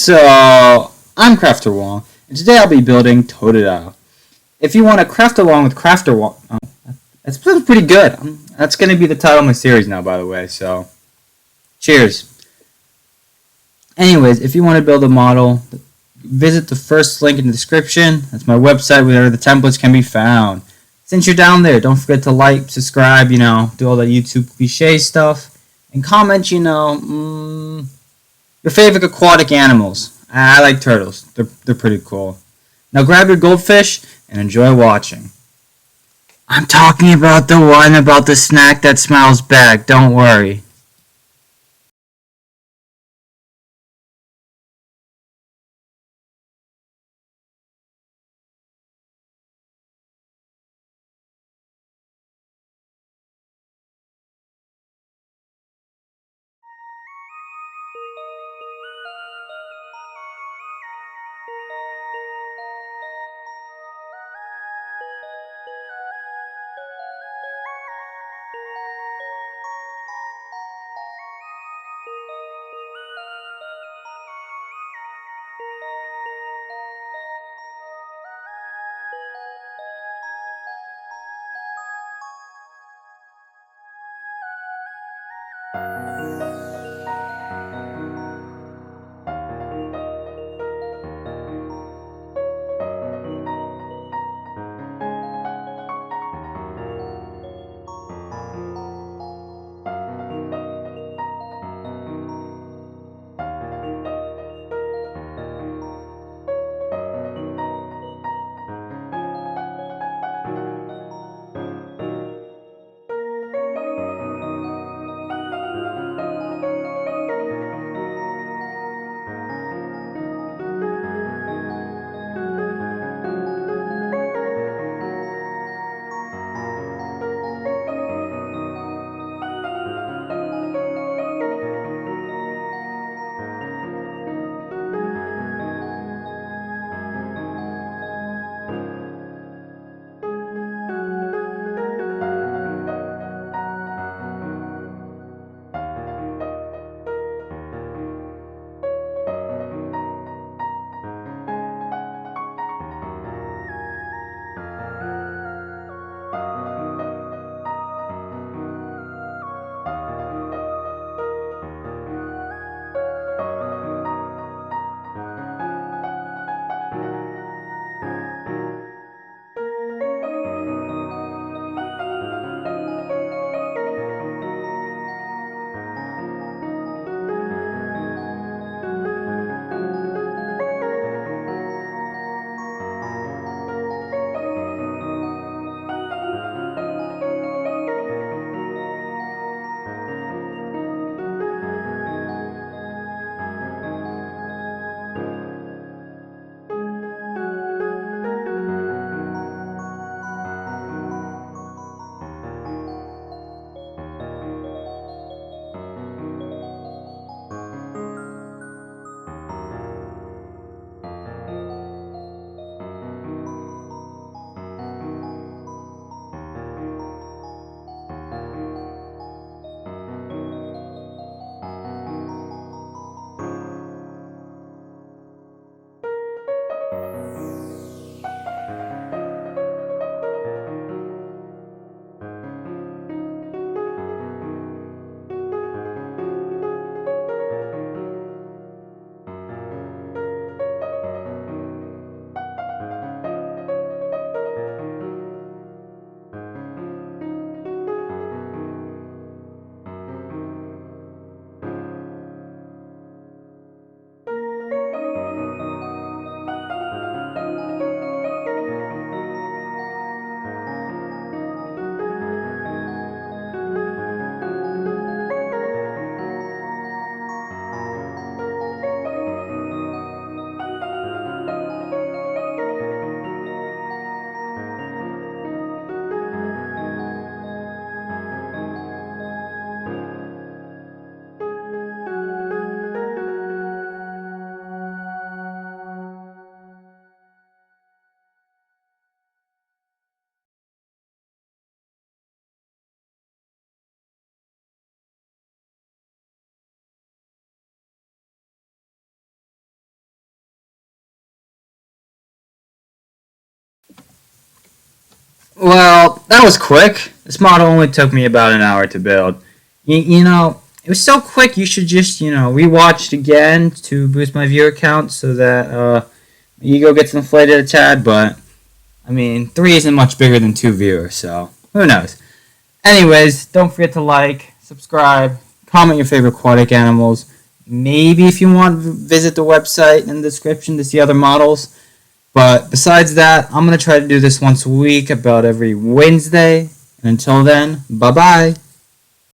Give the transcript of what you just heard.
So, I'm Crafter Wong, and today I'll be building Totodile. If you want to craft along with Crafter Wong, that's pretty good. That's going to be the title of my series now, by the way, so cheers. Anyways, if you want to build a model, visit the first link in the description. That's my website where the templates can be found. Since you're down there, don't forget to like, subscribe, do all that YouTube cliche stuff, and comment, your favorite aquatic animals. I like turtles. They're pretty cool. Now grab your goldfish and enjoy watching. I'm talking about the one about the snack that smiles back. Don't worry. Well, that was quick. This model only took me about an hour to build. It was so quick. You should just, rewatch it again to boost my viewer count so that my ego gets inflated a tad. But I mean, 3 isn't much bigger than 2 viewers, so who knows? Anyways, don't forget to like, subscribe, comment your favorite aquatic animals. Maybe if you want, visit the website in the description to see other models. But besides that, I'm going to try to do this once a week, about every Wednesday. And until then, bye-bye.